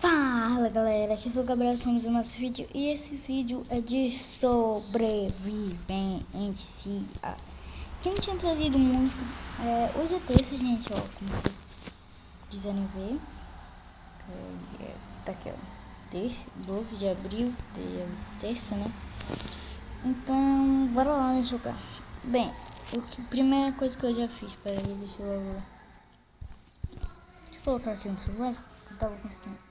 Fala galera, aqui foi o Gabriel, somos em mais vídeo e esse vídeo é de sobrevivência. Quem tinha trazido muito, hoje é terça, gente, ó, como vocês quiserem ver, tá aqui, ó, terça, 12 de abril, terça, né? Então, bora lá, né, jogar. Bem, primeira coisa que eu já fiz, peraí, deixa eu colocar aqui no celular, eu tava conseguindo.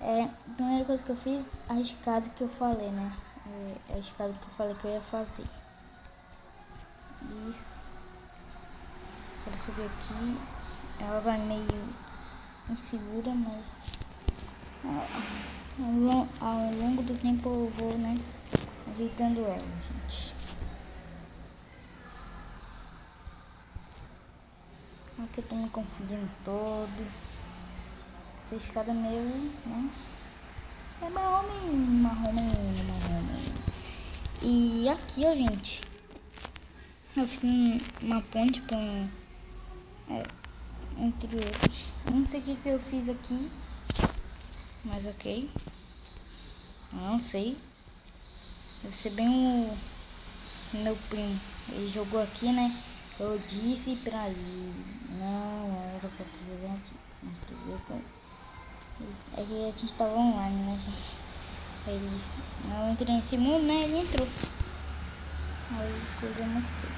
A primeira coisa que eu fiz, a escada que eu falei, né? A escada que eu falei que eu ia fazer. Isso. Para subir aqui, ela vai meio insegura, mas ao longo do tempo eu vou, né, ajeitando ela, gente. Aqui eu tô me confundindo todo. Essa escada é meio, né? É marrom. E aqui, ó, gente, eu fiz uma ponte para entre outros. Não sei o que eu fiz aqui, mas ok. Não sei. Deve ser bem o meu primo. Ele jogou aqui, né? Eu disse pra ele, não era pra tu jogar aqui. Mas tu viu, é que a gente tava online, né, gente? Aí ele disse, eu entrei nesse mundo, né? Ele entrou. Aí coisa muito feia.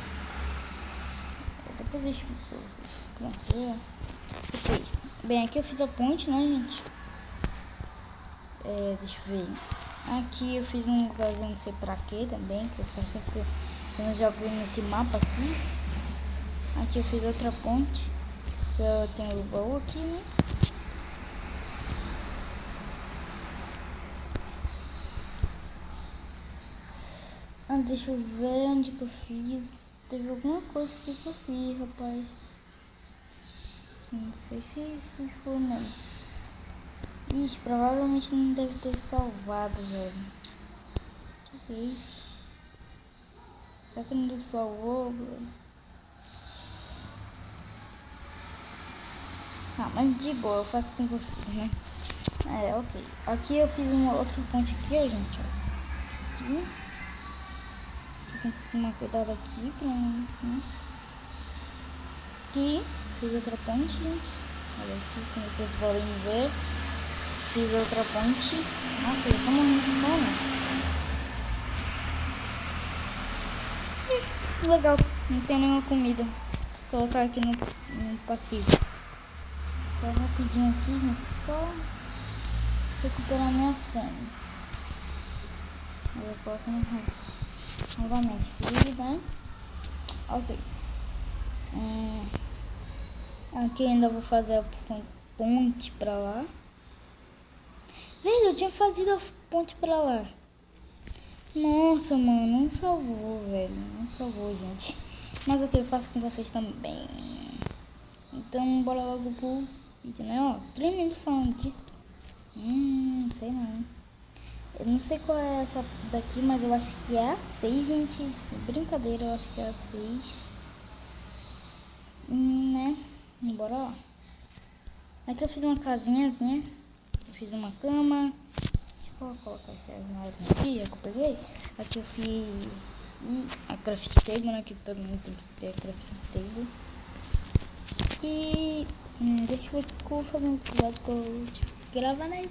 Depois eu explico pra vocês. Pronto, depois. Bem, aqui eu fiz a ponte, né, gente? Deixa eu ver. Aqui eu fiz um lugarzinho, não sei pra quê também, que eu faço porque eu não jogo nesse mapa aqui. Aqui eu fiz outra ponte, que eu tenho o baú aqui, né? Deixa eu ver onde que eu fiz. Teve alguma coisa que eu fiz, rapaz. Não sei se foi mesmo. Ixi, provavelmente não deve ter salvado, velho. O que é isso? Será que não salvou, velho? Ah, mas de boa, eu faço com vocês, né? Ok. Aqui eu fiz uma outra ponte aqui, ó, gente, ó. Aqui. Tem que tomar cuidado aqui pra não, né? Aqui, fiz outra ponte, gente. Olha aqui, como vocês podem ver. Fiz outra ponte. Nossa, eu tô morrendo de fome. Legal, não tem nenhuma comida. Vou colocar aqui no passivo. Só rapidinho aqui, gente. Só recuperar minha fome. Eu coloco no resto. Novamente aqui, né? Ok. Aqui ainda vou fazer a ponte pra lá. Velho, eu tinha fazido a ponte pra lá. Nossa, mano, não salvou, velho. Não salvou, gente. Mas ok, eu faço com vocês também. Então, bora logo pro vídeo, né? Ó, 3 minutos falando disso. Sei não. Eu não sei qual é essa daqui, mas eu acho que é a 6, gente. Brincadeira, eu acho que é a 6. Né? Bora lá. Aqui eu fiz uma casinhazinha. Eu fiz uma cama. Deixa eu colocar esse armário aqui, já que eu peguei. Aqui eu fiz a craft table, né? Que todo mundo tem que ter a craft table. E deixa eu ver o que eu vou fazer no episódio que eu gravar, né?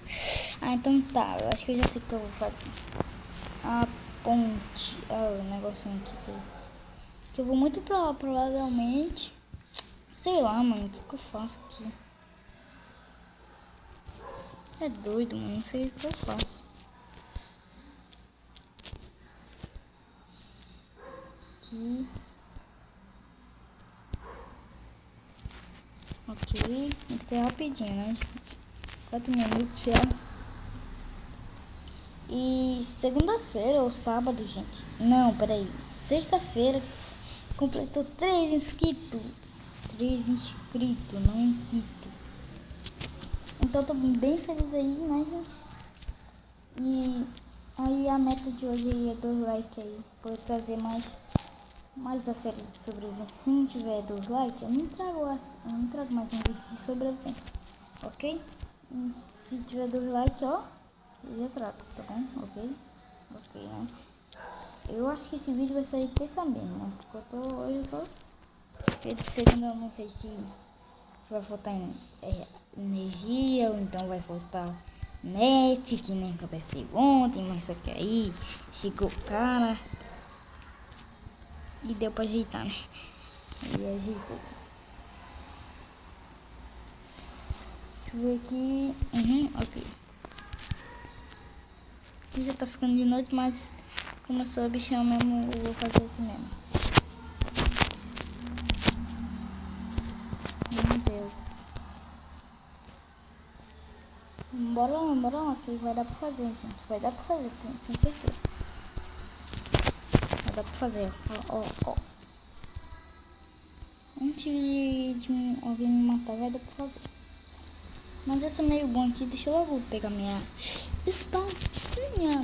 Então tá, eu acho que eu já sei o que eu vou fazer. A ponte, o negocinho aqui que eu vou muito pra lá, provavelmente. Sei lá, mano, o que eu faço aqui? É doido, mano, não sei o que eu faço. Aqui. Ok, tem que ser rapidinho, né, gente? 4 minutos já. E segunda-feira ou sábado, gente? Não, peraí. Sexta-feira completou 3 inscritos. 3 inscritos, não inscritos. Então eu tô bem feliz aí, né, gente? E aí a meta de hoje é 2 likes aí. Pra eu trazer mais da série de sobrevivência. Se não tiver 2 likes, eu não trago mais um vídeo de sobrevivência. Ok? Se tiver 2 likes, ó, eu já trago, tá bom? Ok? Ok, né? Eu acho que esse vídeo vai sair terça mesmo, né? Porque hoje eu tô... Porque de segunda eu não sei se vai faltar energia ou então vai faltar net, que nem aconteceu ontem, mas só que aí chegou o cara e deu pra ajeitar, né? E ajeitou. Deixa eu ver aqui. Ok. Aqui já tá ficando de noite, mas como eu sou bichão mesmo, eu vou fazer aqui mesmo. Meu Deus. Bora lá, que vai dar pra fazer, gente. Vai dar pra fazer, com certeza. Vai dar pra fazer, ó. Antes de alguém me matar, vai dar pra fazer. Mas eu sou meio bom aqui, deixa eu logo pegar minha espadinha.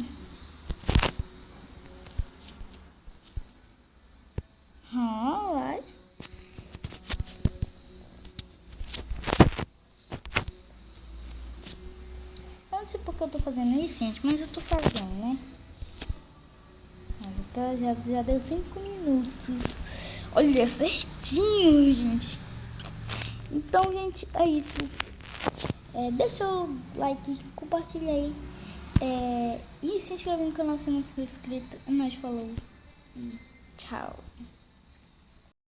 Vai. Eu não sei porque eu tô fazendo isso, gente, mas eu tô fazendo, né? Já deu 5 minutos. Olha, certinho, gente. Então, gente, é isso. Deixa o like, compartilha aí. E se inscreve no canal se não for inscrito. Nós falou. E tchau.